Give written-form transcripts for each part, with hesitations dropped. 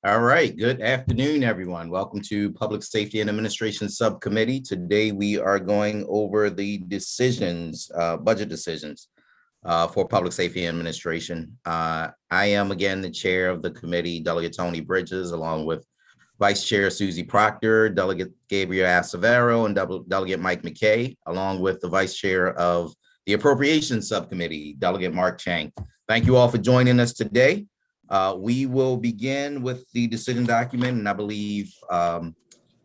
All right, good afternoon, everyone. Welcome to Public Safety and Administration Subcommittee. Today, we are going over the decisions, budget decisions for Public Safety and Administration. I am, again, the chair of the committee, Delegate Tony Bridges, along with Vice Chair Susie Proctor, Delegate Gabriel Acevero, and Delegate Mike McKay, along with the Vice Chair of the Appropriations Subcommittee, Delegate Mark Chang. Thank you all for joining us today. We will begin with the decision document, and I believe, do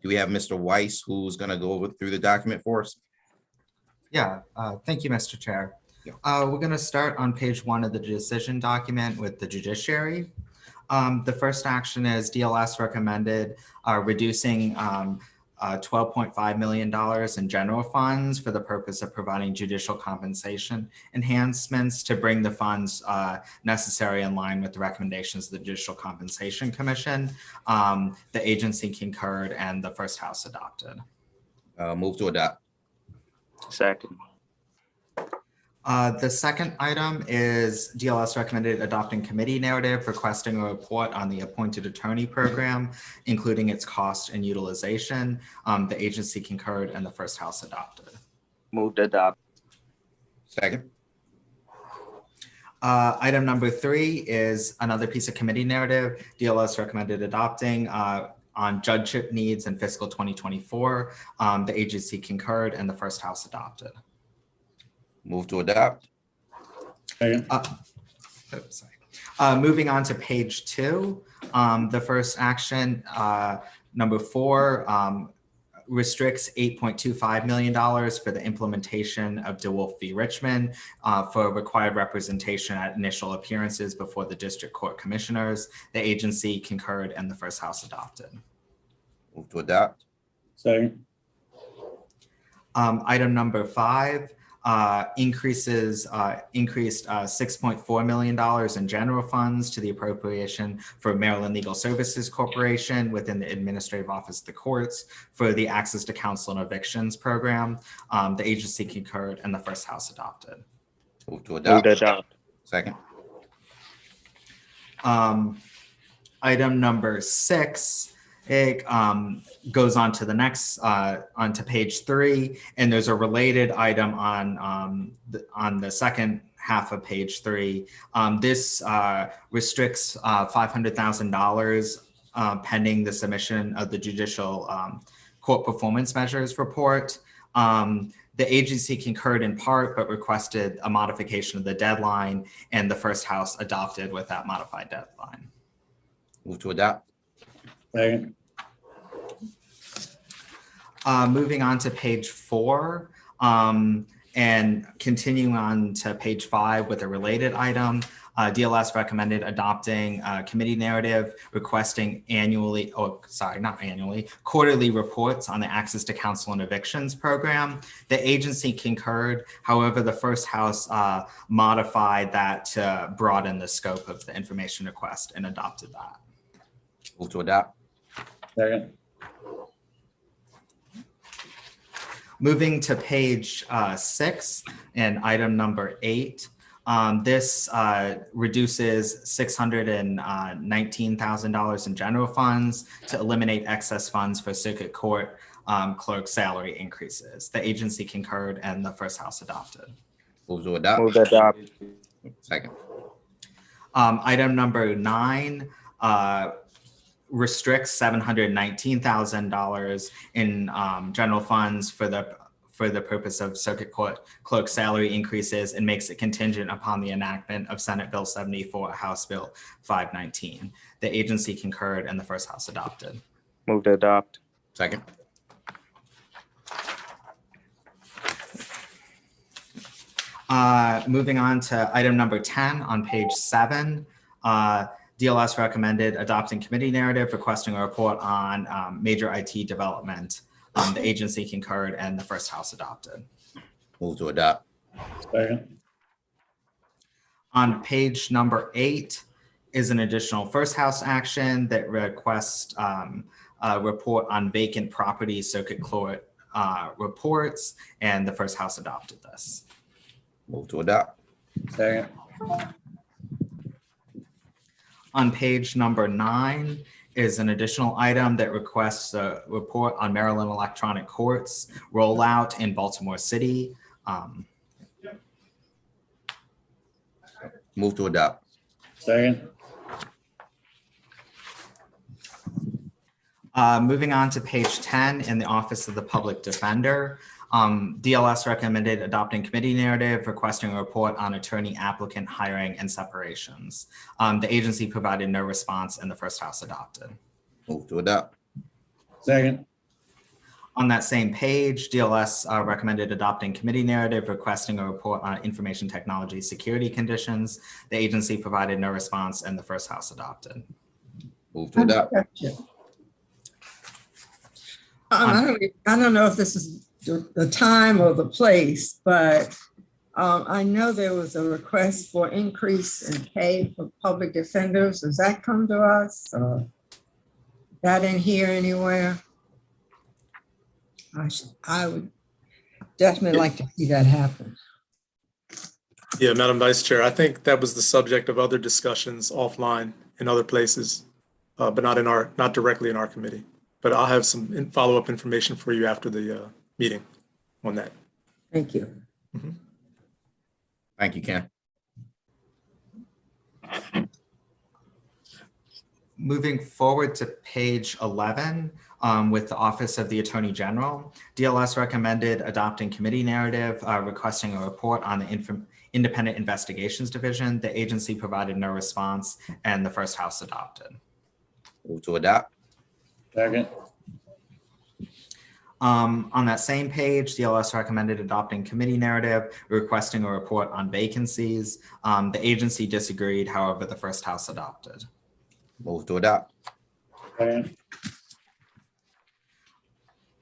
we have Mr. Weiss who's going to go through the document for us? Yeah, thank you, Mr. Chair. Yeah. We're going to start on page 1 of the decision document with the judiciary. The first action is DLS recommended reducing $12.5 million in general funds for the purpose of providing judicial compensation enhancements to bring the funds necessary in line with the recommendations of the Judicial Compensation Commission. The agency concurred and the first house adopted. Move to adopt. Second. The second item is DLS recommended adopting committee narrative requesting a report on the appointed attorney program, including its cost and utilization. The agency concurred and the first house adopted. Move to adopt. Second. Item number 3 is another piece of committee narrative. DLS recommended adopting on judgeship needs in fiscal 2024. The agency concurred and the first house adopted. Move to adopt. Moving on to page 2, the first action, number 4, restricts $8.25 million for the implementation of DeWolf v. Richmond for required representation at initial appearances before the district court commissioners. The agency concurred and the first house adopted. Move to adopt. Second. Item number 5. Increased $6.4 million in general funds to the appropriation for Maryland Legal Services Corporation within the Administrative Office of the Courts for the Access to Counsel and Evictions program. The agency concurred and the first house adopted. Move to adopt. Move to adopt. Second. Item number 6. It goes on to the next, onto page 3, and there's a related item on the second half of page 3. This restricts $500,000 pending the submission of the Judicial Court Performance Measures Report. The agency concurred in part, but requested a modification of the deadline, and the first house adopted with that modified deadline. Move to adopt. Second. Moving on to page 4 and continuing on to page 5 with a related item, DLS recommended adopting a committee narrative requesting quarterly reports on the Access to Counsel and Evictions program. The agency concurred. However, the first house modified that to broaden the scope of the information request and adopted that. Move to adopt. Second. Moving to page 6 and item number 8, this reduces $619,000 in general funds to eliminate excess funds for circuit court clerk salary increases. The agency concurred and the first house adopted. Move to adopt. Move to adopt. Second. Item number 9, restricts $719,000 in general funds for the purpose of circuit court clerk salary increases and makes it contingent upon the enactment of Senate Bill 74, House Bill 519. The agency concurred and the first house adopted. Move to adopt. Second. Moving on to item number 10 on page 7. DLS recommended adopting committee narrative requesting a report on major IT development. The agency concurred and the first house adopted. Move to adopt. Second. On page number 8 is an additional first house action that requests a report on vacant property circuit court reports, and the first house adopted this. Move to adopt. Second. On page number 9 is an additional item that requests a report on Maryland electronic courts rollout in Baltimore City. Move to adopt. Second. Moving on to page 10 in the Office of the Public Defender. DLS recommended adopting committee narrative requesting a report on attorney applicant hiring and separations. The agency provided no response and the first House adopted. Move to adopt. Second. On that same page, DLS recommended adopting committee narrative requesting a report on information technology security conditions. The agency provided no response and the first House adopted. Move to adopt. I don't know if this is the time or the place, but I know there was a request for increase in pay for public defenders. Does that come to us? Or that in here anywhere? I would definitely like to see that happen. Yeah, Madam Vice Chair, I think that was the subject of other discussions offline in other places, but not directly in our committee. But I'll have some follow-up information for you after the meeting on that. Thank you. Thank you, Ken. Moving forward to page 11 with the Office of the Attorney General, DLS recommended adopting committee narrative requesting a report on the Independent Investigations Division. The agency provided no response and the first House adopted. Move to adopt. Second. On that same page, DLS recommended adopting committee narrative requesting a report on vacancies. The agency disagreed, however, the first House adopted. Move to adopt. Second.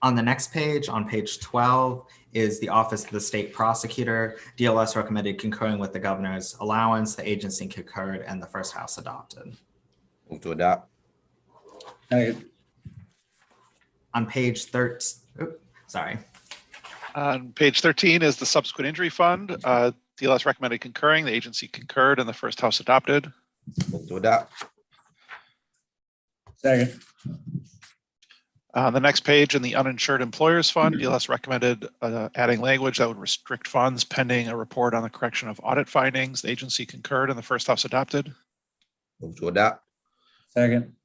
On the next page, on page 12, is the Office of the State Prosecutor. DLS recommended concurring with the governor's allowance. The agency concurred and the first House adopted. Move to adopt. Second. On page 13, sorry. On page 13 is the subsequent injury fund. DLS recommended concurring. The agency concurred and the first House adopted. Move to adopt. Second. On the next page in the uninsured employers fund, DLS recommended adding language that would restrict funds pending a report on the correction of audit findings. The agency concurred and the first House adopted. Move to adopt. Second.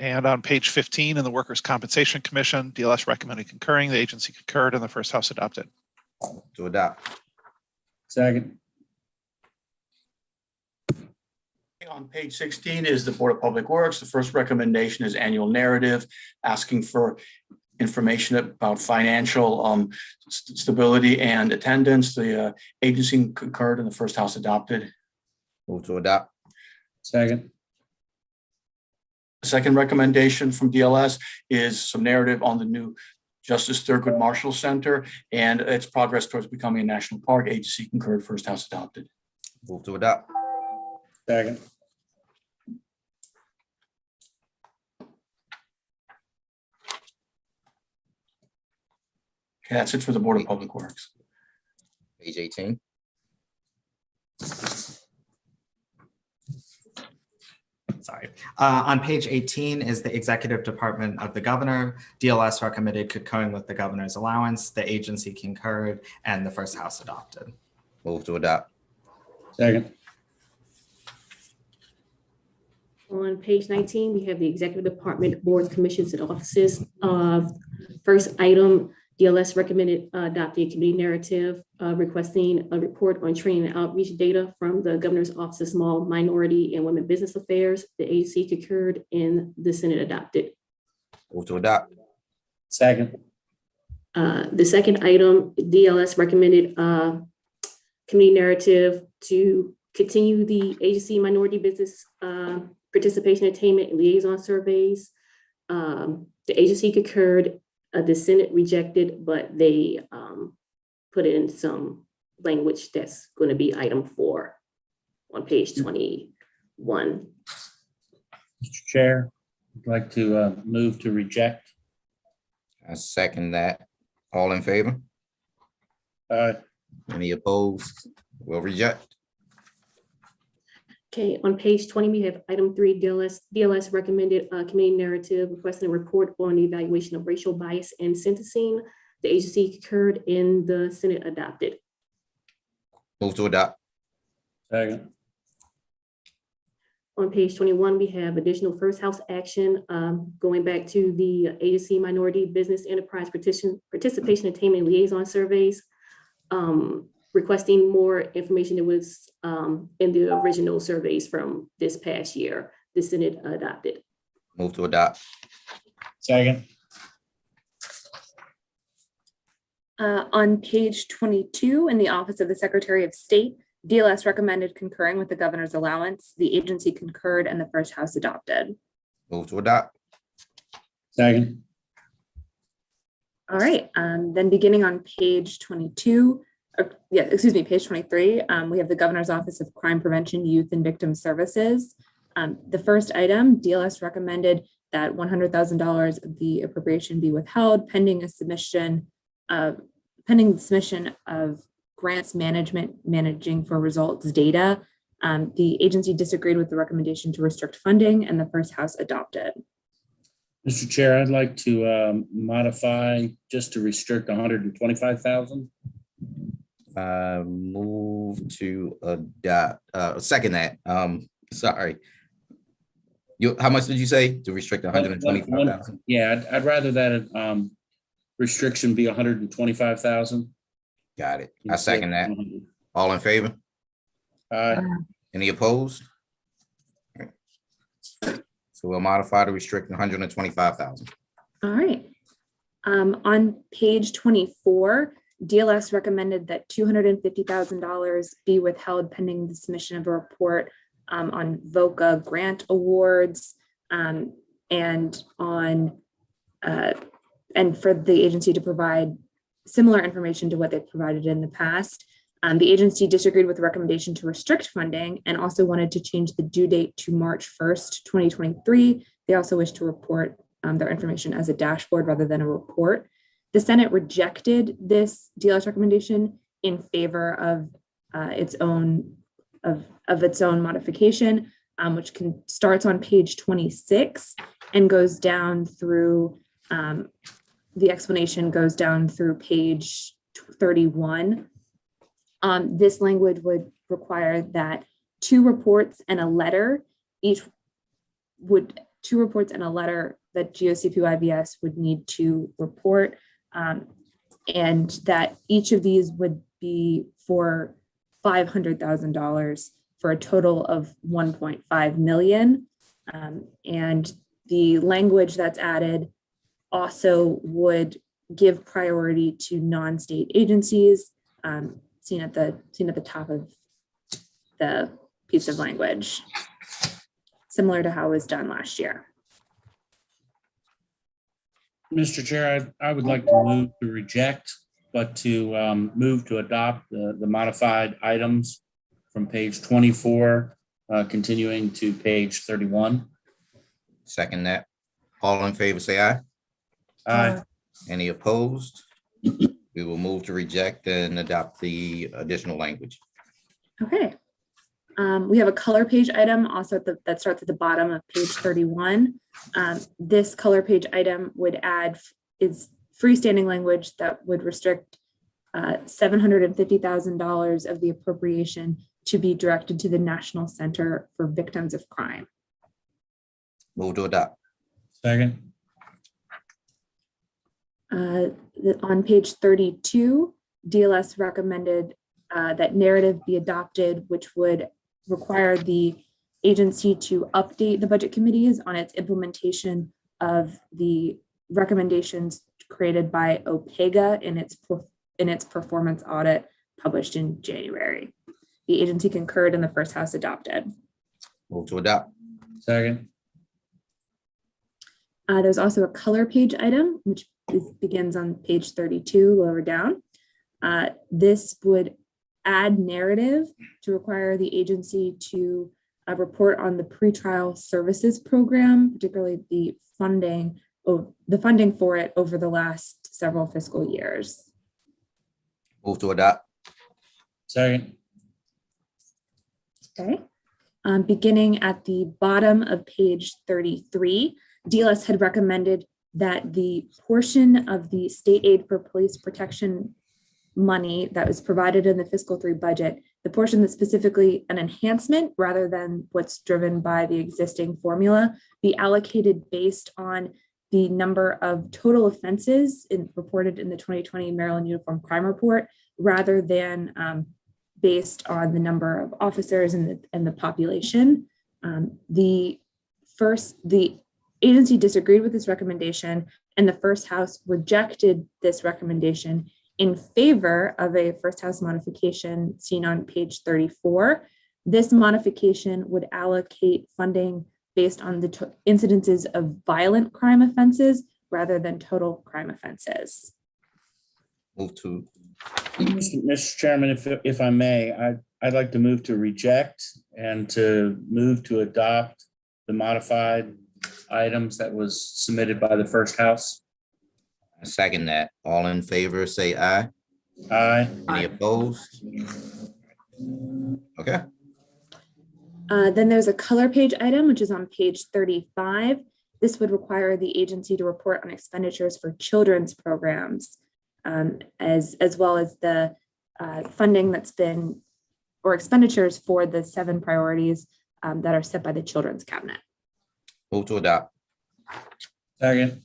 And on page 15 in the Workers' Compensation Commission, DLS recommended concurring. The agency concurred and the first House adopted. Move to adopt. Second. On page 16 is the Board of Public Works. The first recommendation is annual narrative, asking for information about financial stability and attendance. The agency concurred and the first House adopted. Move to adopt. Second. The second recommendation from DLS is some narrative on the new Justice Thurgood Marshall Center and its progress towards becoming a national park. Agency concurred, first House adopted. Move to adopt. Second. Okay, that's it for the Board of Public Works. Page 18. Sorry. On page 18 is the Executive Department of the Governor. DLS recommended concurring with the governor's allowance. The agency concurred and the first House adopted. Move to adopt. Second. On page 19, we have the Executive Department, Boards, Commissions, and Offices. First item, DLS recommended adopting a committee narrative requesting a report on training and outreach data from the Governor's Office of Small, Minority, and Women Business Affairs. The agency concurred and the Senate adopted. Move to adopt. Second. The second item, DLS recommended committee narrative to continue the agency minority business participation attainment and liaison surveys. The agency concurred. The Senate rejected, but they put in some language that's going to be item 4 on page 21. Mr. Chair, I'd like to move to reject. I second that. All in favor? Aye. Any opposed? Will reject. Okay, on page 20, we have item 3, DLS recommended committee narrative requesting a report on the evaluation of racial bias and sentencing. The agency concurred and the Senate adopted. Move to adopt. Second. On page 21, we have additional first house action going back to the agency minority business enterprise participation attainment liaison surveys, requesting more information that was in the original surveys from this past year. The Senate adopted. Move to adopt. Second. On page 22, in the Office of the Secretary of State, DLS recommended concurring with the governor's allowance. The agency concurred and the first house adopted. Move to adopt. Second. All right, then beginning on page 22, page 23, we have the Governor's Office of Crime Prevention, Youth and Victim Services. The first item, DLS recommended that $100,000 of the appropriation be withheld pending the submission of grants managing for results data. The agency disagreed with the recommendation to restrict funding and the first house adopted. Mr. Chair, I'd like to modify just to restrict 125,000. Move to adopt. Second that. Sorry. How much did you say to restrict 125,000? Yeah, I'd rather that restriction be 125,000. Got it. I second that. All in favor? Aye. Any opposed? Okay. So we'll modify to restrict 125,000. All right. On page 24, DLS recommended that $250,000 be withheld pending the submission of a report on VOCA grant awards and for the agency to provide similar information to what they've provided in the past. The agency disagreed with the recommendation to restrict funding and also wanted to change the due date to March 1st, 2023. They also wish to report their information as a dashboard rather than a report. The Senate rejected this DLS recommendation in favor of its own modification, which starts on page 26 and goes down through the explanation goes down through page 31. This language would require that two reports and a letter that GOCP-YBS would need to report, and that each of these would be for $500,000 for a total of 1.5 million. And the language that's added also would give priority to non-state agencies, seen at the top of the piece of language, similar to how it was done last year. Mr. Chair, I would like to move to reject, but to move to adopt the modified items from page 24, continuing to page 31. Second that. All in favor, say aye. Aye. Any opposed? We will move to reject and adopt the additional language. Okay. We have a color page item also that starts at the bottom of page 31. This color page item would add is freestanding language that would restrict $750,000 of the appropriation to be directed to the National Center for Victims of Crime. Move to adopt. Second. On page 32, DLS recommended that narrative be adopted, which would require the agency to update the budget committees on its implementation of the recommendations created by OPEGA in its performance audit published in January. The agency concurred and the first house adopted. Move to adopt. Second. There's also a color page item, which begins on page 32, lower down. This would add narrative to require the agency to report on the pretrial services program, particularly the funding for it over the last several fiscal years. Move to adopt. Second. Okay. Beginning at the bottom of page 33, DLS had recommended that the portion of the state aid for police protection money that was provided in the fiscal 3 budget, the portion that's specifically an enhancement rather than what's driven by the existing formula, be allocated based on the number of total offenses reported in the 2020 Maryland Uniform Crime Report, rather than based on the number of officers and the population. The agency disagreed with this recommendation, and the first house rejected this recommendation in favor of a first house modification seen on page 34. This modification would allocate funding based on the incidences of violent crime offenses rather than total crime offenses. Move to, Mr. Chairman, if I may, I'd like to move to reject and to move to adopt the modified items that was submitted by the first house. I second that. All in favor, say aye. Aye. Any opposed? Okay. Then there's a color page item, which is on page 35. This would require the agency to report on expenditures for children's programs, as well as the funding that's been, or expenditures for the 7 priorities that are set by the Children's Cabinet. Move to adopt. Second.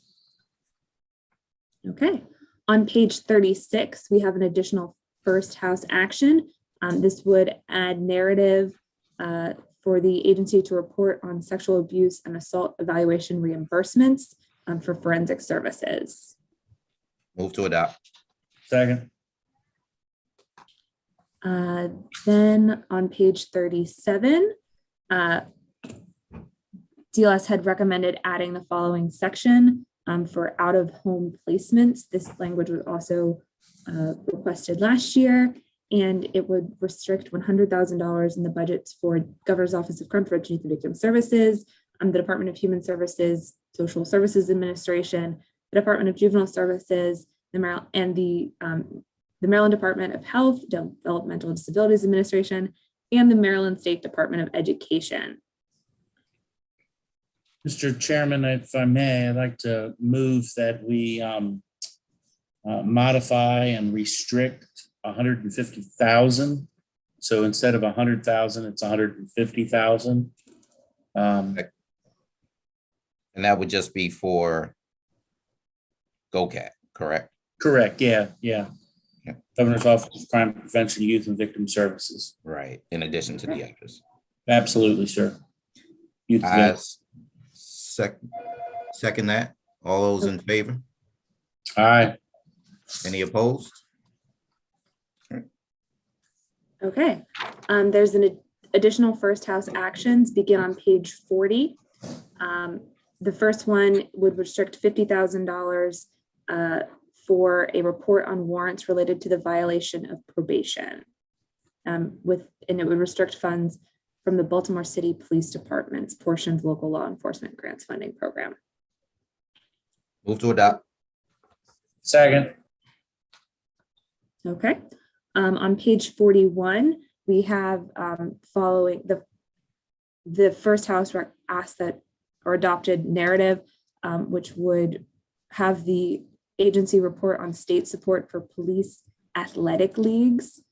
Okay. On page 36, we have an additional first house action. This would add narrative for the agency to report on sexual abuse and assault evaluation reimbursements for forensic services. Move to adopt. Second. Then on page 37, DLS had recommended adding the following section for out-of-home placements. This language was also requested last year, and it would restrict $100,000 in the budgets for Governor's Office of Crime Prevention and Victim Services, the Department of Human Services, Social Services Administration, the Department of Juvenile Services, the Maryland Department of Health, Developmental Disabilities Administration, and the Maryland State Department of Education. Mr. Chairman, if I may, I'd like to move that we modify and restrict 150,000. So instead of 100,000, it's 150,000. And that would just be for GOCAT, correct? Correct. Yeah. Governor's Office of Crime Prevention, Youth and Victim Services. Right, in addition to the others. Absolutely, sir. Youth I second that. All those in favor? Aye. Any opposed? Okay, there's an additional first house actions begin on page 40. The first one would restrict $50,000 for a report on warrants related to the violation of probation. And it would restrict funds from the Baltimore City Police Department's portion of local law enforcement grants funding program. Move to adopt. Second. Okay. On page 41, we have following the first house asked that or adopted narrative, which would have the agency report on state support for police athletic leagues.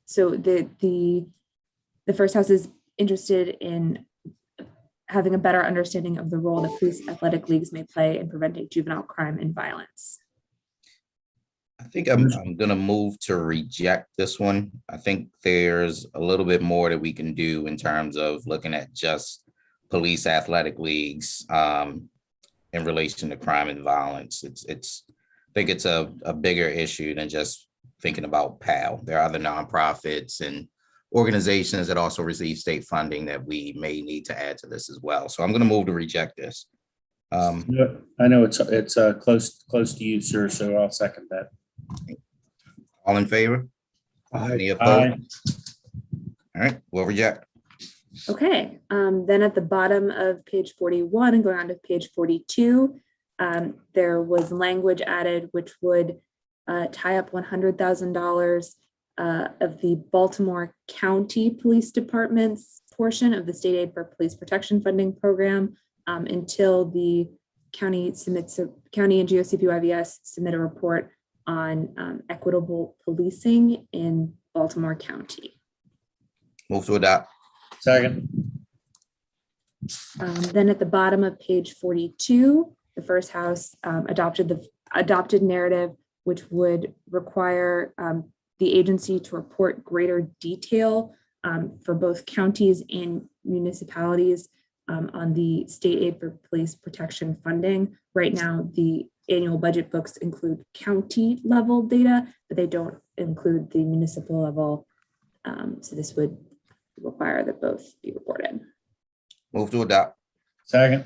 So the first house is interested in having a better understanding of the role that police athletic leagues may play in preventing juvenile crime and violence. I think I'm going to move to reject this one. I think there's a little bit more that we can do in terms of looking at just police athletic leagues in relation to crime and violence. I think it's a bigger issue than just thinking about PAL. There are other nonprofits and organizations that also receive state funding that we may need to add to this as well. So I'm going to move to reject this. I know it's close to you, sir, so I'll second that. All in favor? Any opposed? Aye. All right, we'll reject. Okay, then at the bottom of page 41 and going on to page 42, there was language added which would tie up $100,000 of the Baltimore County Police Department's portion of the state aid for police protection funding program until the county and GOCPYVS submit a report on equitable policing in Baltimore County. Move to adopt. Second. Then at the bottom of page 42, the first house adopted narrative, which would require the agency to report greater detail for both counties and municipalities on the state aid for police protection funding. Right now, the annual budget books include county level data, but they don't include the municipal level. So this would require that both be reported. Move to adopt. Second.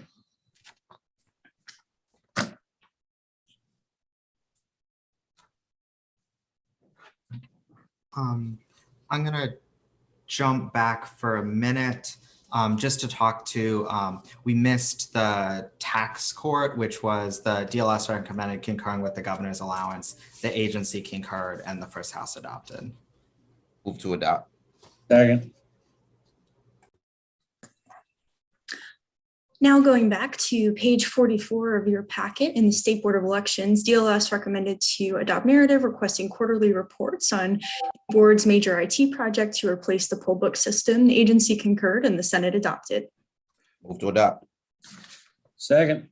I'm gonna jump back for a minute just to talk to, we missed the tax court, which was the DLS recommended concurring with the governor's allowance, the agency concurred, and the first house adopted. Move to adopt. Second. Now going back to page 44 of your packet in the State Board of Elections, DLS recommended to adopt narrative requesting quarterly reports on board's major IT project to replace the poll book system. The agency concurred and the Senate adopted. Move to adopt. Second.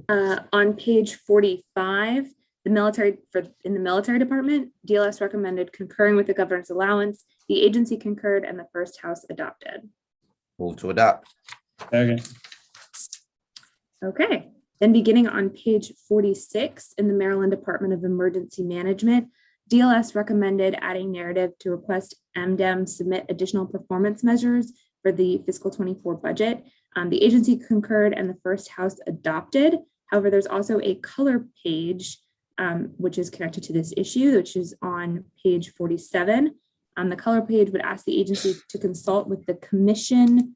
On page 45, in the military department, DLS recommended concurring with the governor's allowance. The agency concurred and the first house adopted. Move to adopt. Second. Okay, then beginning on page 46 in the Maryland Department of Emergency Management, DLS recommended adding narrative to request MDEM submit additional performance measures for the fiscal 24 budget. The agency concurred and the first house adopted. However, there's also a color page which is connected to this issue, which is on page 47. The color page would ask the agency to consult with the commission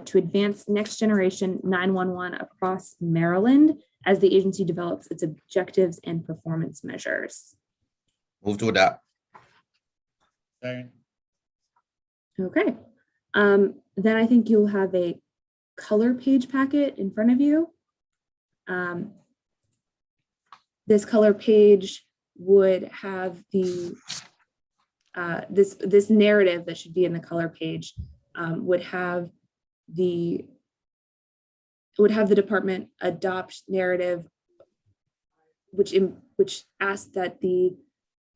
to advance next generation 911 across Maryland as the agency develops its objectives and performance measures. Move to adopt. Second. Okay, then I think you'll have a color page packet in front of you. This color page would have the this narrative that should be in the color page would have the department adopt narrative which asks that the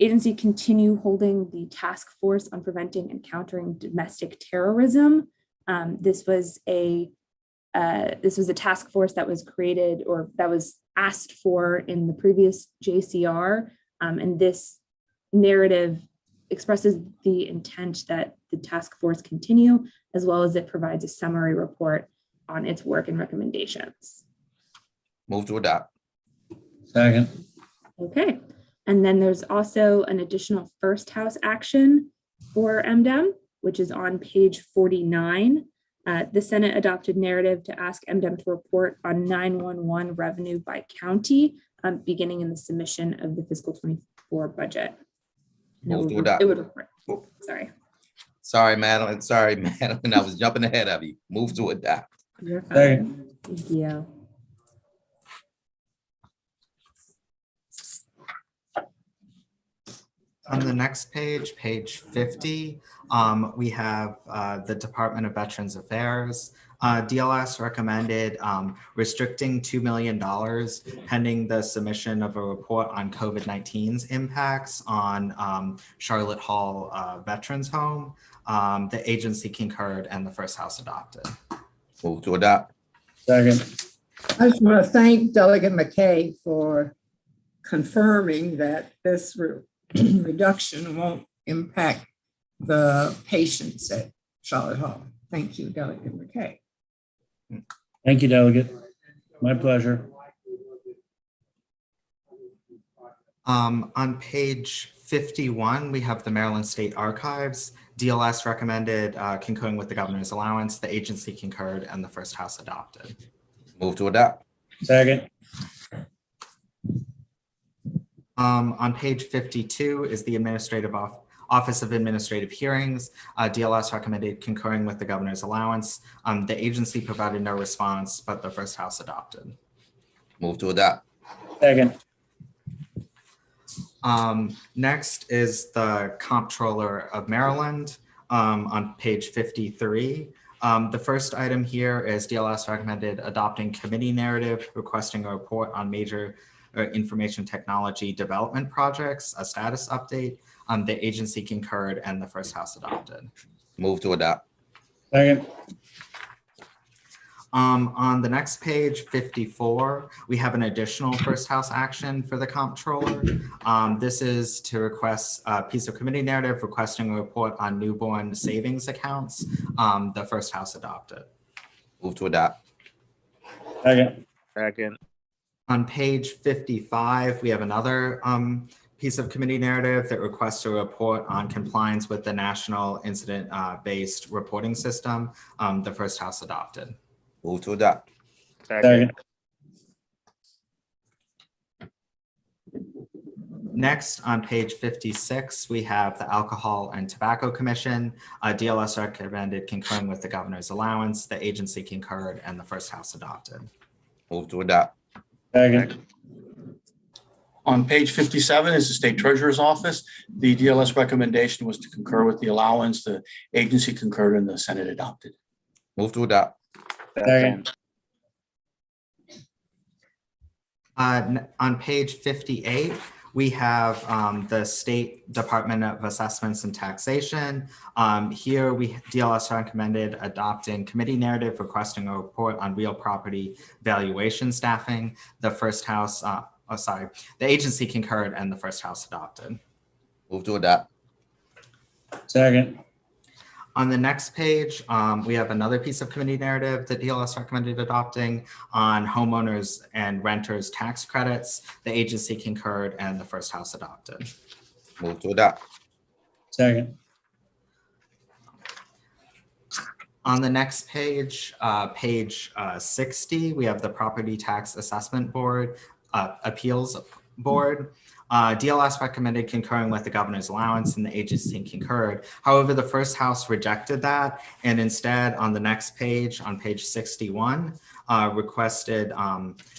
agency continue holding the task force on preventing and countering domestic terrorism. This was a task force that was created or that was asked for in the previous JCR, and this narrative expresses the intent that the task force continue, as well as it provides a summary report on its work and recommendations. Move to adopt. Second. Okay, and then there's also an additional first house action for MDEM, which is on page 49. The Senate adopted narrative to ask MDEM to report on 911 revenue by county, beginning in the submission of the fiscal 24 budget. Move to adopt. It would report. Sorry. Sorry, Madeline. Sorry, Madeline. I was jumping ahead of you. Move to adopt. You're fine. Second. Thank you. On the next page, page 50, we have the Department of Veterans Affairs. DLS recommended restricting $2 million pending the submission of a report on COVID-19's impacts on Charlotte Hall Veterans Home. The agency concurred and the first house adopted. Move to adopt. Second. I just want to thank Delegate McKay for confirming that this reduction won't impact the patients at Charlotte Hall. Thank you, Delegate McKay. Thank you, Delegate. My pleasure. On page 51, we have the Maryland State Archives. DLS recommended concurring with the governor's allowance. The agency concurred and the first house adopted. Move to adopt. Second. On page 52 is the Office of Administrative Hearings. DLS recommended concurring with the governor's allowance. The agency provided no response, but the first house adopted. Move to adopt. Second. Next is the Comptroller of Maryland on page 53. The first item here is DLS recommended adopting committee narrative, requesting a report on major information technology development projects, a status update. The agency concurred and the first house adopted. Move to adopt. Second. On the next page, 54, we have an additional first house action for the comptroller. This is to request a piece of committee narrative requesting a report on newborn savings accounts. The first house adopted. Move to adopt. Second. Second. On page 55, we have another piece of committee narrative that requests a report on compliance with the National Incident-Based Reporting System. The first house adopted. Move to adopt. Second. Next, on page 56, we have the Alcohol and Tobacco Commission. DLS recommended concurring with the governor's allowance. The agency concurred and the first house adopted. Move to adopt. Second. On page 57 is the State Treasurer's Office. The DLS recommendation was to concur with the allowance. The agency concurred and the Senate adopted. Move to adopt. Second. On page 58, we have the State Department of Assessments and Taxation. Here, DLS recommended adopting committee narrative requesting a report on real property valuation staffing. The first house, the agency concurred and the first house adopted. Move to adopt. Second. On the next page, we have another piece of committee narrative that DLS recommended adopting on homeowners and renters tax credits. The agency concurred and the first house adopted. Move to adopt. Second. On the next page, page 60, we have the Property Tax Assessment Board, Appeals Board. DLS recommended concurring with the governor's allowance and the agency concurred. However, the first house rejected that and instead on the next page, on page 61, requested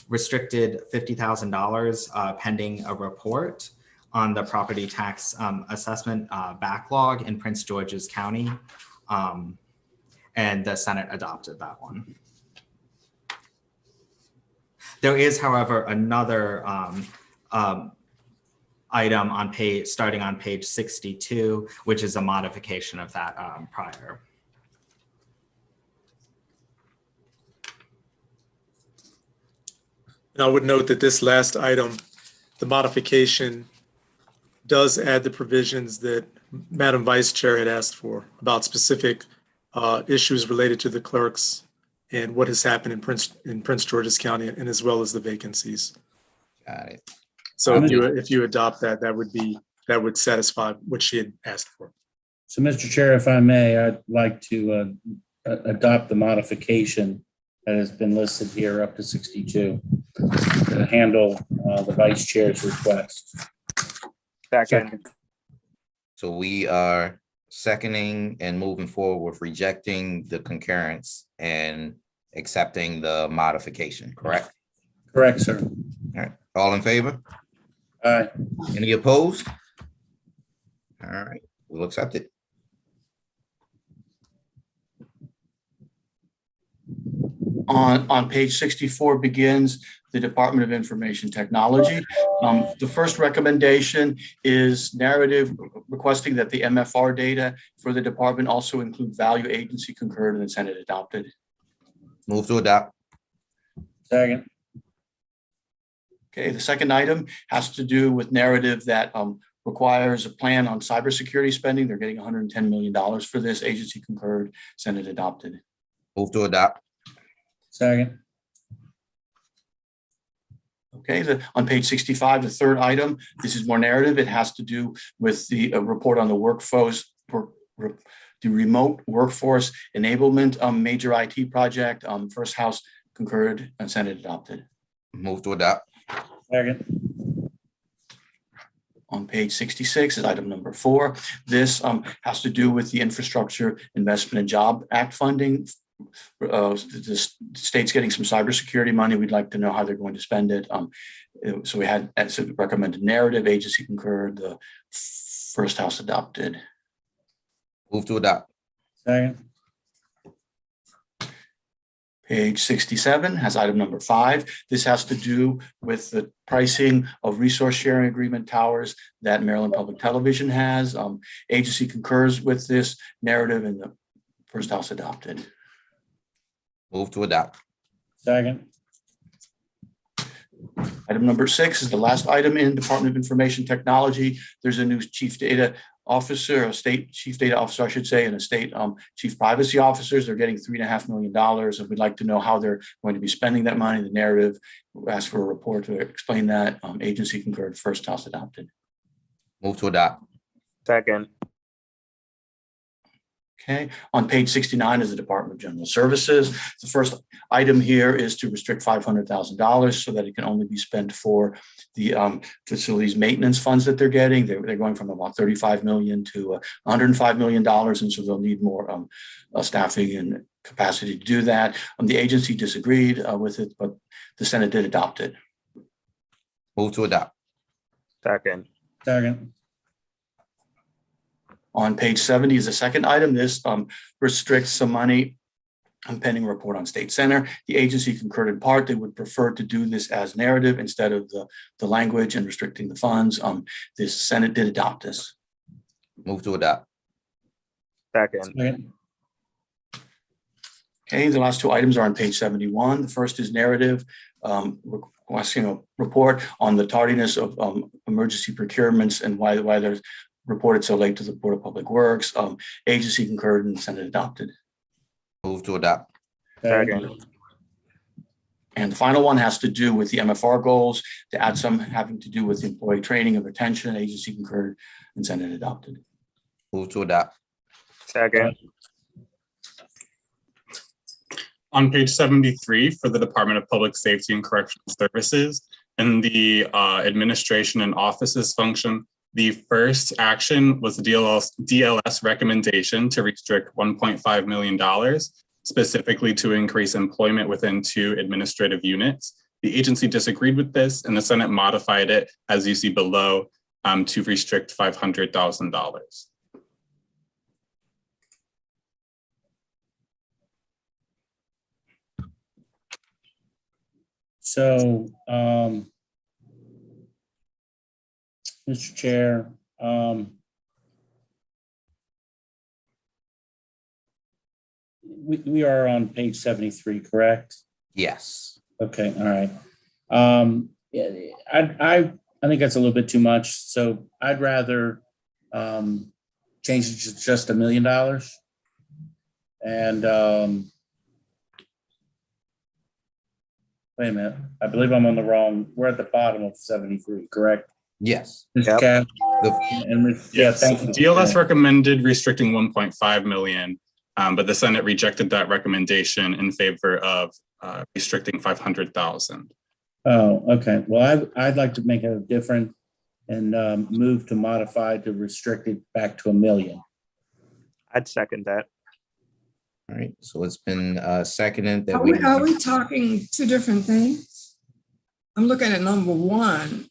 restricted $50,000 pending a report on the property tax assessment backlog in Prince George's County. And the Senate adopted that one. There is, however, another item on page, starting on page 62, which is a modification of that prior. And I would note that this last item, the modification does add the provisions that Madam Vice Chair had asked for about specific issues related to the clerks and what has happened in Prince George's County, and as well as the vacancies. Got it. So if you adopt that, that would satisfy what she had asked for. So, Mr. Chair, if I may, I'd like to adopt the modification that has been listed here up to 62 to handle the Vice Chair's request. Second. So we are seconding and moving forward with rejecting the concurrence and accepting the modification, correct? Correct, sir. All right, all in favor? Aye. Any opposed? All right, we'll accept it. On page 64 begins the Department of Information Technology. The first recommendation is narrative requesting that the MFR data for the department also include value. Agency concurred and the Senate adopted. Move to adopt. Second. Okay, the second item has to do with narrative that requires a plan on cybersecurity spending. They're getting $110 million for this. Agency concurred, Senate adopted. Move to adopt. Second. Okay, on page 65, the third item, this is more narrative. It has to do with the report on the workforce, the remote workforce enablement major IT project. First house concurred and Senate adopted. Move to adopt. Second. On page 66 is item number 4. This has to do with the Infrastructure Investment and Job Act funding. The state's getting some cybersecurity money. We'd like to know how they're going to spend it. So we had as a recommended narrative, agency concurred, the first house adopted. Move to adopt. Second. Page 67 has item number 5. This has to do with the pricing of resource sharing agreement towers that Maryland Public Television has. Agency concurs with this narrative and the first house adopted. Move to adopt. Second. Item number 6 is the last item in Department of Information Technology. There's a new chief data officer, a state chief data officer, I should say, and a state chief privacy officers. They're getting $3.5 million, and we'd like to know how they're going to be spending that money. The narrative asks for a report to explain that. Agency concurred, first house adopted. Move to adopt. Second. Okay, on page 69 is the Department of General Services. The first item here is to restrict $500,000 so that it can only be spent for the facilities maintenance funds that they're getting. They're going from about $35 million to $105 million, and so they'll need more staffing and capacity to do that. The agency disagreed with it, but the Senate did adopt it. Move to adopt. Second. Second. On page 70 is the second item. This restricts some money pending a report on State Center. The agency concurred in part. They would prefer to do this as narrative instead of the language and restricting the funds. The Senate did adopt this. Move to adopt. Second. Second. Okay, the last 2 items are on page 71. The first is narrative, requesting a report on the tardiness of emergency procurements and why there's reported so late to the Board of Public Works. Agency concurred and the Senate adopted. Move to adopt. Second. And the final one has to do with the MFR goals, to add some having to do with employee training and retention. Agency concurred and Senate adopted. Move to adopt. Second. On page 73 for the Department of Public Safety and Correctional Services, in the administration and offices function, the first action was the DLS recommendation to restrict $1.5 million, specifically to increase employment within 2 administrative units. The agency disagreed with this, and the Senate modified it, as you see below, to restrict $500,000. So, Mr. Chair, we are on page 73, correct? Yes. Okay, all right. Yeah, I think that's a little bit too much, so I'd rather change it to just $1 million. And wait a minute, I believe I'm on the wrong, we're at the bottom of 73, correct? Yes. Mr. Cap? Yes, thank you. DLS recommended restricting 1.5 million, but the Senate rejected that recommendation in favor of restricting 500,000. Oh, okay. Well, I'd like to make a different and move to modify to restrict it back to $1 million. I'd second that. All right. So it's been seconded that Are we talking 2 different things? I'm looking at number 1,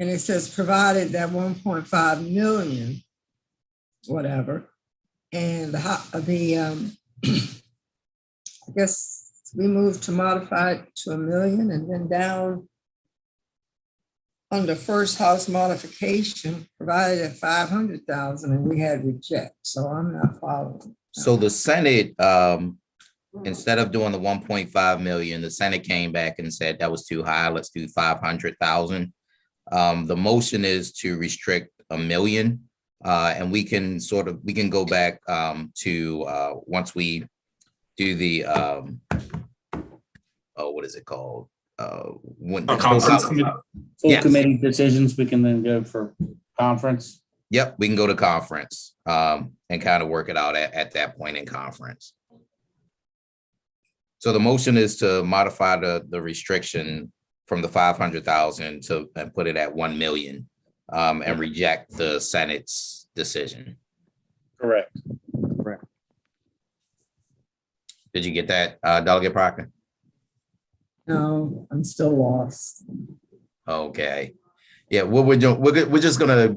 and it says provided that 1.5 million, whatever. And I guess we moved to modify it to $1 million, and then down under first house modification, provided at 500,000, and we had reject. So I'm not following. So the Senate, instead of doing the 1.5 million, the Senate came back and said that was too high. Let's do 500,000. The motion is to restrict $1 million. And we can go back to once we do the what is it called? Conference committee. Full committee decisions, we can then go for conference. Yep, we can go to conference and kind of work it out at that point in conference. So the motion is to modify the restriction from the 500,000 to and put it at 1 million and reject the Senate's decision. Correct. Did you get that, Delegate Proctor? No, I'm still lost. Okay. Yeah, what we're doing, we're just gonna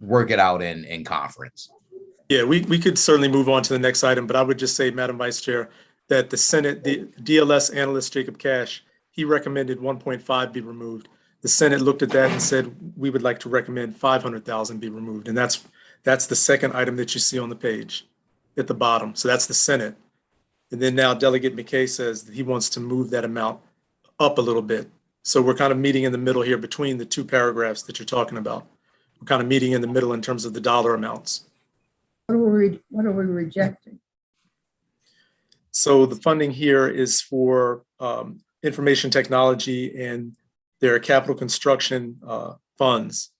work it out in conference. Yeah, we could certainly move on to the next item, but I would just say, Madam Vice Chair, that the Senate, the DLS analyst Jacob Cash, he recommended 1.5 be removed. The Senate looked at that and said, we would like to recommend 500,000 be removed. And that's the second item that you see on the page at the bottom. So that's the Senate. And then now Delegate McKay says that he wants to move that amount up a little bit. So we're kind of meeting in the middle here between the two paragraphs that you're talking about. We're kind of meeting in the middle in terms of the dollar amounts. What are we rejecting? So the funding here is for information technology and their capital construction funds.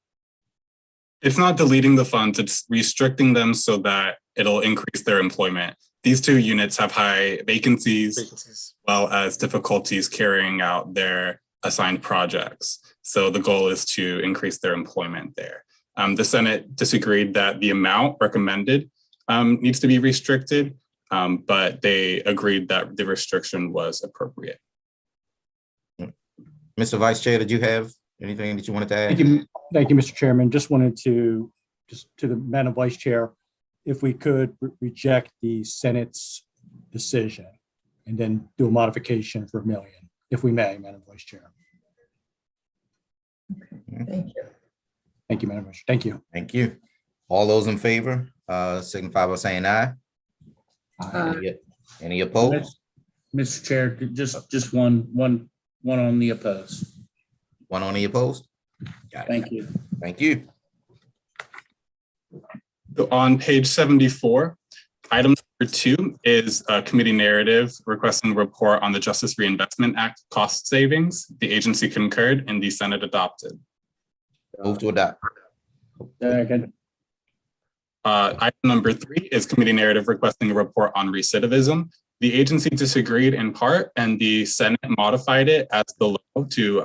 It's not deleting the funds, it's restricting them so that it'll increase their employment. These two units have high vacancies, as well as difficulties carrying out their assigned projects. So the goal is to increase their employment there. The Senate disagreed that the amount recommended needs to be restricted, but they agreed that the restriction was appropriate. Mr. Vice Chair, did you have anything that you wanted to add? Thank you, Mr. Chairman. Just wanted to, to the Madam Vice Chair, if we could reject the Senate's decision and then do a modification for $1 million, if we may, Madam Vice Chair. Okay, thank you. Thank you, Madam Vice Chair. Thank you. Thank you. All those in favor, signify by saying aye. Any opposed? Mr. Chair, just one on the opposed. One on the opposed? Got it. Thank you. Thank you. So on page 74, item number 2 is a committee narrative requesting a report on the Justice Reinvestment Act cost savings. The agency concurred and the Senate adopted. Move to adopt. Second. Item number 3 is committee narrative requesting a report on recidivism. The agency disagreed in part, and the Senate modified it as below to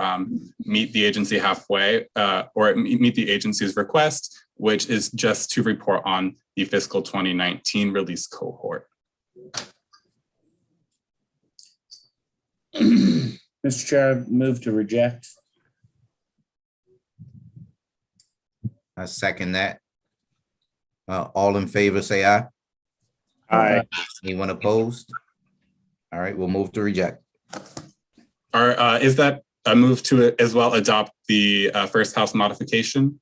meet the agency halfway, or meet the agency's request, which is just to report on the fiscal 2019 release cohort. Mr. Chair, I move to reject. I second that. All in favor, say aye. Aye. Anyone opposed? All right, we'll move to reject. Or is that a move to as well adopt the first House modification?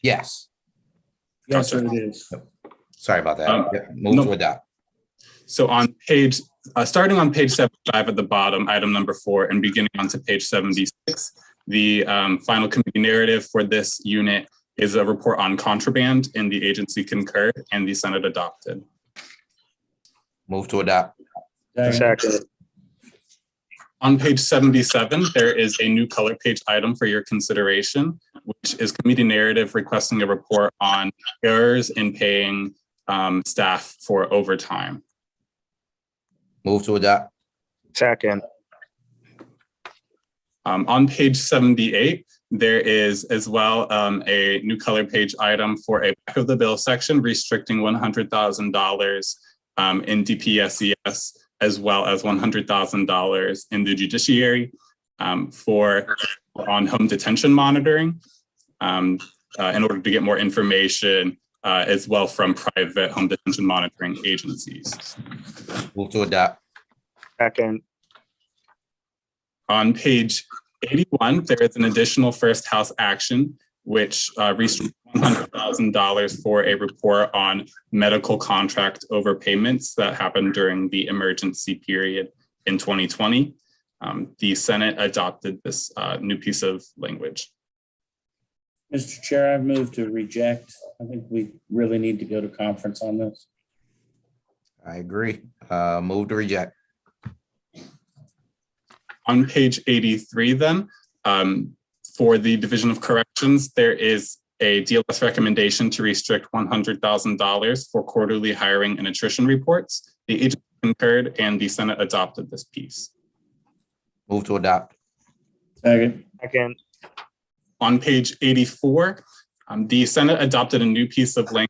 Yes. Yes, Gotcha. it is. Sorry about that. Yep, move to adopt. So on page, starting on page 75 at the bottom, item number 4, and beginning onto page 76, the final committee narrative for this unit is a report on contraband, and the agency concurred and the Senate adopted. Move to adopt. Second. On page 77, there is a new color page item for your consideration, which is committee narrative requesting a report on errors in paying staff for overtime. Move to adopt. Second. On page 78, there is as well a new color page item for a back of the bill section restricting $100,000 in DPSES, as well as $100,000 in the judiciary for on-home detention monitoring in order to get more information as well from private home detention monitoring agencies. Move to adopt. Second. On page 81, there is an additional first House action, which restricts $100,000 for a report on medical contract overpayments that happened during the emergency period in 2020. The Senate adopted this new piece of language. Mr. Chair, I move to reject. I think we really need to go to conference on this. I agree. Move to reject. On page 83 then, for the Division of Corrections, there is a DLS recommendation to restrict $100,000 for quarterly hiring and attrition reports. The agency concurred and the Senate adopted this piece. Move to adopt. Second. Second. On page 84, the Senate adopted a new piece of language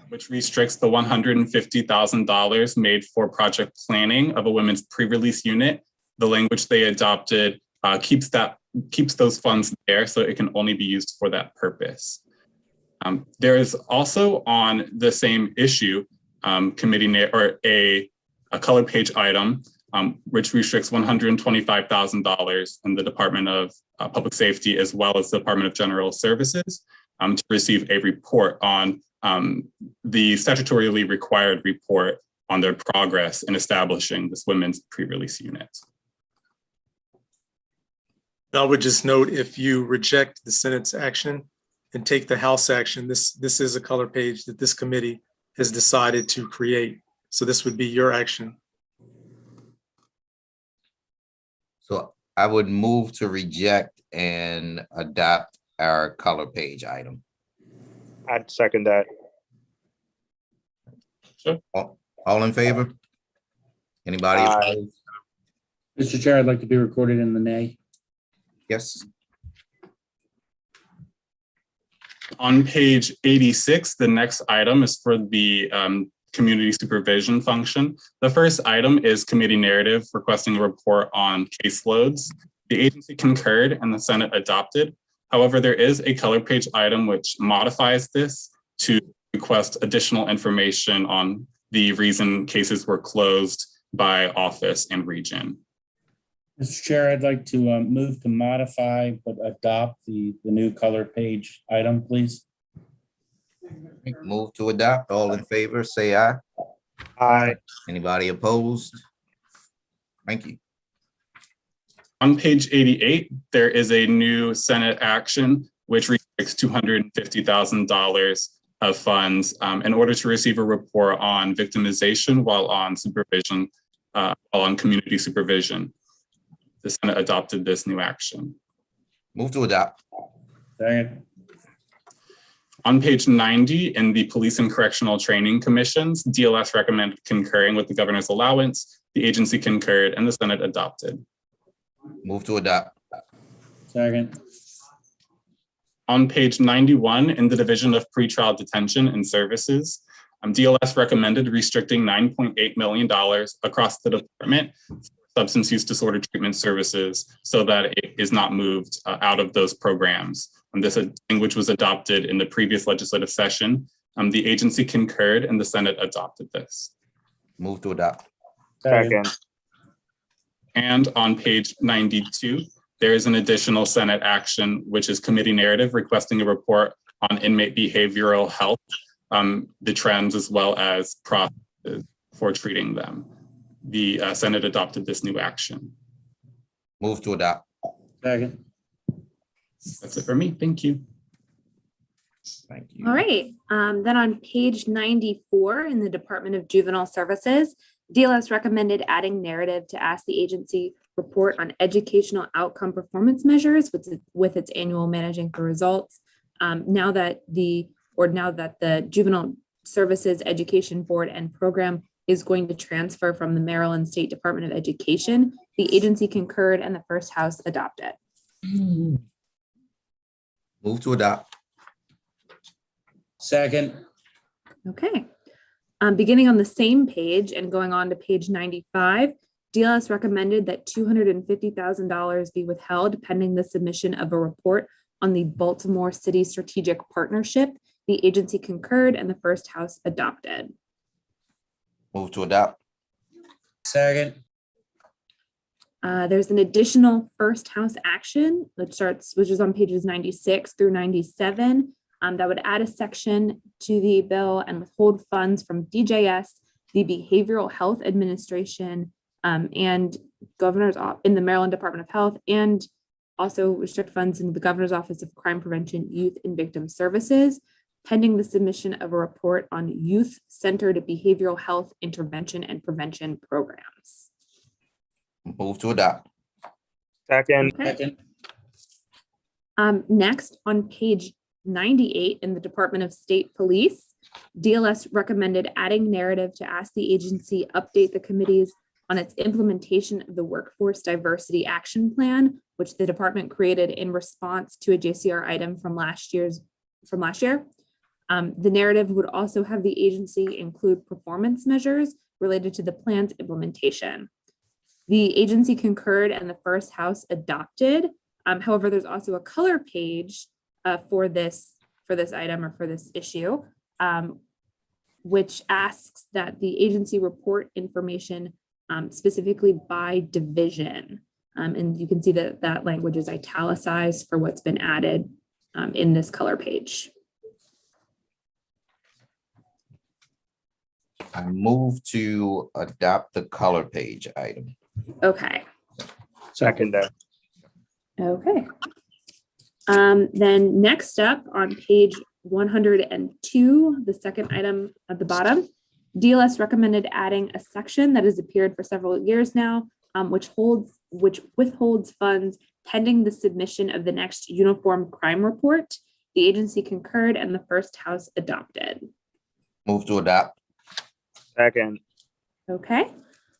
which restricts the $150,000 made for project planning of a women's pre-release unit. The language they adopted keeps those funds there, so it can only be used for that purpose. There is also on the same issue a color page item which restricts $125,000 in the Department of Public Safety as well as the Department of General Services to receive a report on the statutorily required report on their progress in establishing this women's pre-release unit. I would just note, if you reject the Senate's action and take the House action, this is a color page that this committee has decided to create. So this would be your action. So I would move to reject and adopt our color page item. I'd second that. Sure. All in favor? Anybody Aye. opposed? Mr. Chair, I'd like to be recorded in the nay. Yes. On page 86, the next item is for the community supervision function. The first item is committee narrative requesting a report on caseloads. The agency concurred and the Senate adopted. However, there is a color page item which modifies this to request additional information on the reason cases were closed by office and region. Mr. Chair, I'd like to move to modify but adopt the new color page item, please. Move to adopt. All in favor, say aye. Aye. Anybody opposed? Thank you. On page 88, there is a new Senate action which restricts $250,000 of funds in order to receive a report on victimization while on supervision, while on community supervision. The Senate adopted this new action. Move to adopt. Second. On page 90, in the Police and Correctional Training Commissions, DLS recommended concurring with the governor's allowance. The agency concurred and the Senate adopted. Move to adopt. Second. On page 91, in the Division of Pretrial Detention and Services, DLS recommended restricting $9.8 million across the department for substance use disorder treatment services so that it is not moved out of those programs. This language was adopted in the previous legislative session. The agency concurred and the Senate adopted this. Move to adopt. Second. And on page 92, there is an additional Senate action, which is committee narrative requesting a report on inmate behavioral health, the trends as well as processes for treating them. The Senate adopted this new action. Move to adopt. Second. That's it for me. Thank you. Thank you. All right. Then on page 94 in the Department of Juvenile Services, DLS recommended adding narrative to ask the agency report on educational outcome performance measures with its annual managing for results. Now that the Juvenile Services Education Board and Program is going to transfer from the Maryland State Department of Education, the agency concurred and the first house adopted. Move to adopt. Second. Okay. Beginning on the same page and going on to page 95, DLS recommended that $250,000 be withheld pending the submission of a report on the Baltimore City Strategic Partnership. The agency concurred and the first house adopted. Move to adopt. Second. There's an additional first house action which is on pages 96 through 97. That would add a section to the bill and withhold funds from DJS, the Behavioral Health Administration, and governor's in the Maryland Department of Health, and also restrict funds in the Governor's Office of Crime Prevention, Youth and Victim Services, pending the submission of a report on youth-centered behavioral health intervention and prevention programs. Move to adopt. Second. Okay. Second. Next, on page 98 in the Department of State Police, DLS recommended adding narrative to ask the agency update the committee's on its implementation of the Workforce Diversity Action Plan, which the department created in response to a JCR item from last year. The narrative would also have the agency include performance measures related to the plan's implementation. The agency concurred and the first house adopted. However, there's also a color page for this item or for this issue, which asks that the agency report information specifically by division. And you can see that that language is italicized for what's been added in this color page. I move to adopt the color page item. Okay. Second that. Okay. Then next up on page 102, the second item at the bottom, DLS recommended adding a section that has appeared for several years now, which withholds funds pending the submission of the next uniform crime report. The agency concurred and the first house adopted. Move to adopt. Second. Okay.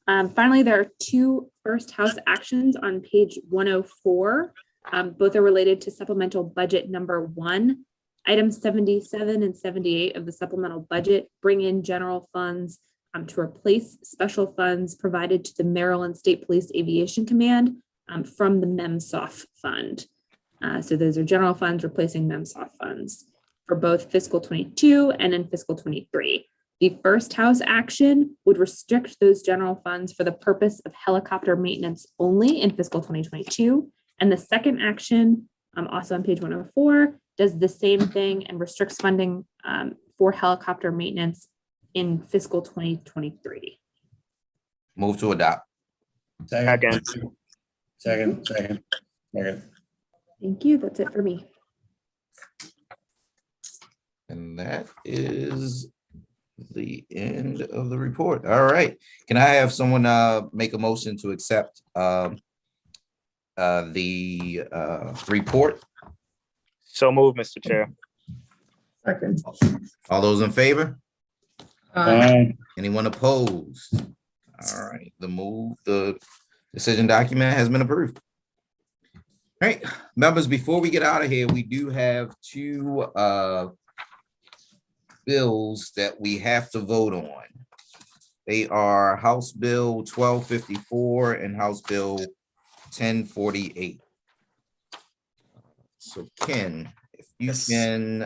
Finally, there are two first house actions on page 104. Both are related to supplemental budget number 1. Items 77 and 78 of the supplemental budget bring in general funds to replace special funds provided to the Maryland State Police Aviation Command from the MEMSOF fund. So those are general funds replacing MEMSOF funds for both fiscal 22 and in fiscal 23. The first house action would restrict those general funds for the purpose of helicopter maintenance only in fiscal 2022. And the second action, also on page 104, does the same thing and restricts funding for helicopter maintenance in fiscal 2023. Move to adopt. Second. Second. Thank you. That's it for me. And that is the end of the report. All right. Can I have someone make a motion to accept the report? So move, Mr. Chair. Second. All those in favor? Anyone opposed? All right, the decision document has been approved. All right, members, before we get out of here, we do have two bills that we have to vote on. They are House Bill 1254 and House Bill 1048. So Ken, if you can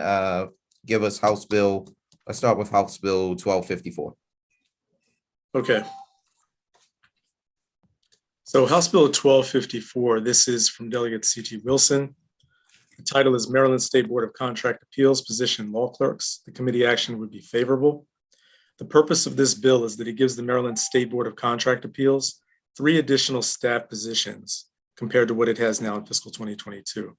give us House Bill, let's start with House Bill 1254. Okay. So House Bill 1254, this is from Delegate C.T. Wilson. The title is Maryland State Board of Contract Appeals, Position Law Clerks. The committee action would be favorable. The purpose of this bill is that it gives the Maryland State Board of Contract Appeals 3 additional staff positions compared to what it has now in fiscal 2022.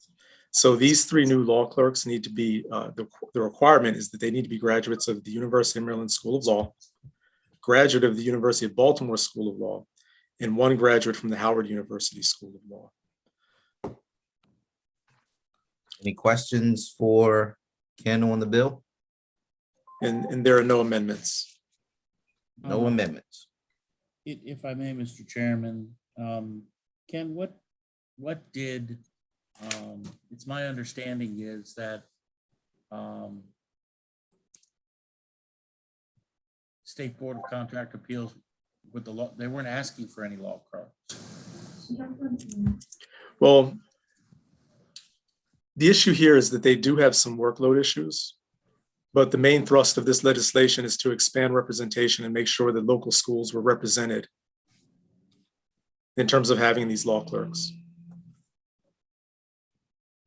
So these 3 new law clerks need to be, the requirement is that they need to be graduates of the University of Maryland School of Law, graduate of the University of Baltimore School of Law, and 1 graduate from the Howard University School of Law. Any questions for Ken on the bill? And there are no amendments. No amendments. If I may, Mr. Chairman, Ken, what did, it's my understanding is that State Board of Contract Appeals with the law, they weren't asking for any law clerks. Well, the issue here is that they do have some workload issues, but the main thrust of this legislation is to expand representation and make sure that local schools were represented in terms of having these law clerks.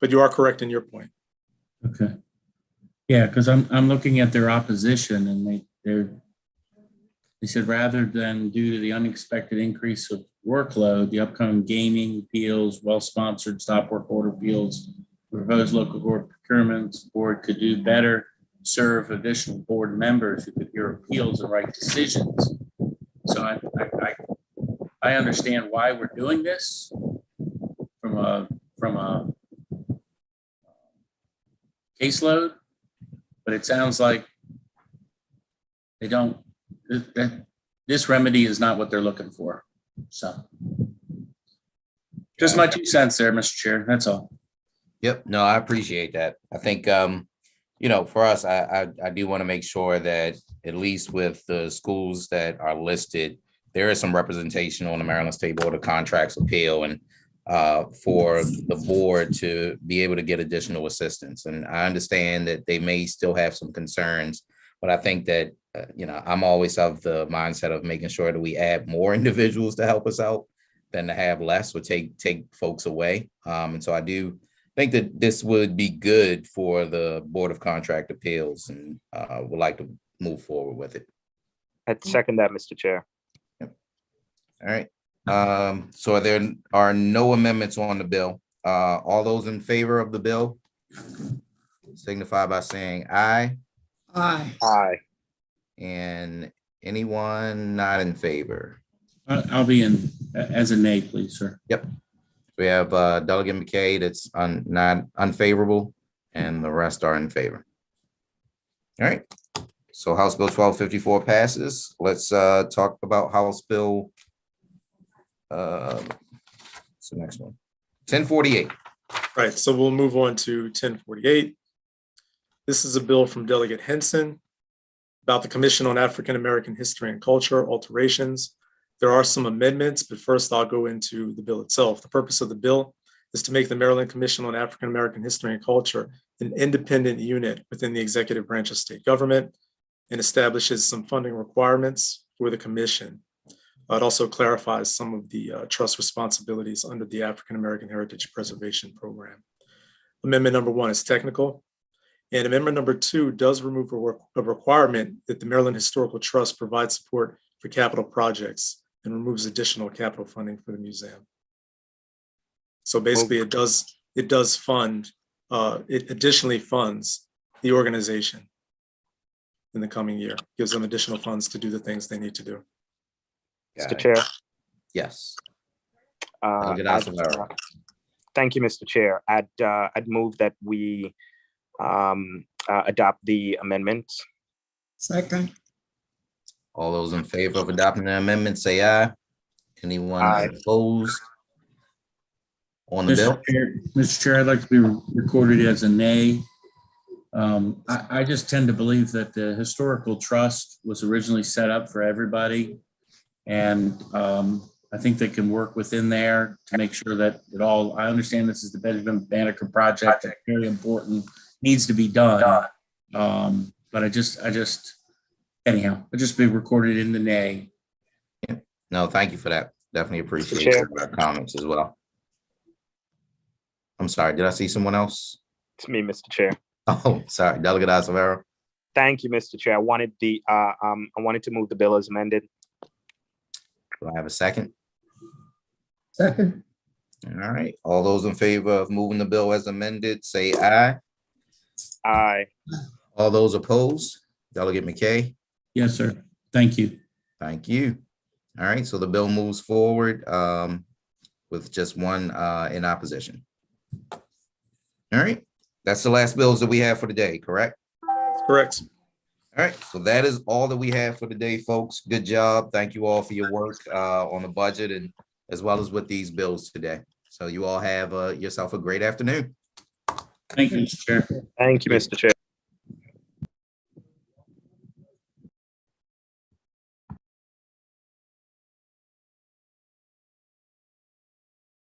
But you are correct in your point. Okay. Yeah, because I'm looking at their opposition and they said rather than due to the unexpected increase of workload, the upcoming gaming appeals, well-sponsored stop work order appeals, proposed local board procurements board could do better, serve additional board members who could hear appeals and write decisions. So I understand why we're doing this from a caseload, but it sounds like they don't. this remedy is not what they're looking for. So just my 2 cents there, Mr. Chair. That's all. Yep, no, I appreciate that. I think, you know, for us, I do want to make sure that at least with the schools that are listed, there is some representation on the Maryland State Board of Contracts appeal and for the board to be able to get additional assistance. And I understand that they may still have some concerns, but I think that, you know, I'm always of the mindset of making sure that we add more individuals to help us out than to have less or take folks away. And so I do think that this would be good for the Board of Contract Appeals and would like to move forward with it. I'd second that, Mr. Chair. All right. So there are no amendments on the bill. All those in favor of the bill signify by saying aye. Aye. Aye. And anyone not in favor? I'll be in as a nay, please, sir. Yep. We have Delegate McKay that's not unfavorable and the rest are in favor. All right. So House Bill 1254 passes. Let's talk about House Bill. What's the next one? 1048. Right, so we'll move on to 1048. This is a bill from Delegate Henson about the Commission on African American History and Culture alterations. There are some amendments, but first I'll go into the bill itself. The purpose of the bill is to make the Maryland Commission on African American History and Culture an independent unit within the executive branch of state government and establishes some funding requirements for the commission. It also clarifies some of the trust responsibilities under the African American Heritage Preservation Program. Amendment number 1 is technical, and amendment number 2 does remove a requirement that the Maryland Historical Trust provide support for capital projects and removes additional capital funding for the museum. So basically, it does fund, it additionally funds the organization in the coming year, gives them additional funds to do the things they need to do. Mr. Chair. Yes. Thank you, Mr. Chair. I'd move that we adopt the amendment. Second. All those in favor of adopting the amendment, say aye. Anyone opposed on the bill? Mr. Chair, I'd like to be recorded as a nay. I just tend to believe that the Historical Trust was originally set up for everybody. And I think they can work within there to make sure that it all, I understand this is the Benjamin Banneker project, that's very important, needs to be done. But I just be recorded in the nay. No, thank you for that. Definitely appreciate your comments as well. I'm sorry, did I see someone else? It's me, Mr. Chair. Oh, sorry, Delegate Acevedo. Thank you, Mr. Chair. I wanted to move the bill as amended. Do I have a second? Second. All right, all those in favor of moving the bill as amended, say aye. Aye. All those opposed? Delegate McKay? Yes, sir. Thank you. Thank you. All right, so the bill moves forward with just one in opposition. All right, that's the last bills that we have for today, correct? Correct. All right, so that is all that we have for today, folks. Good job. Thank you all for your work on the budget and as well as with these bills today. So you all have yourself a great afternoon. Thank you, Mr. Chair. Thank you, Mr. Chair.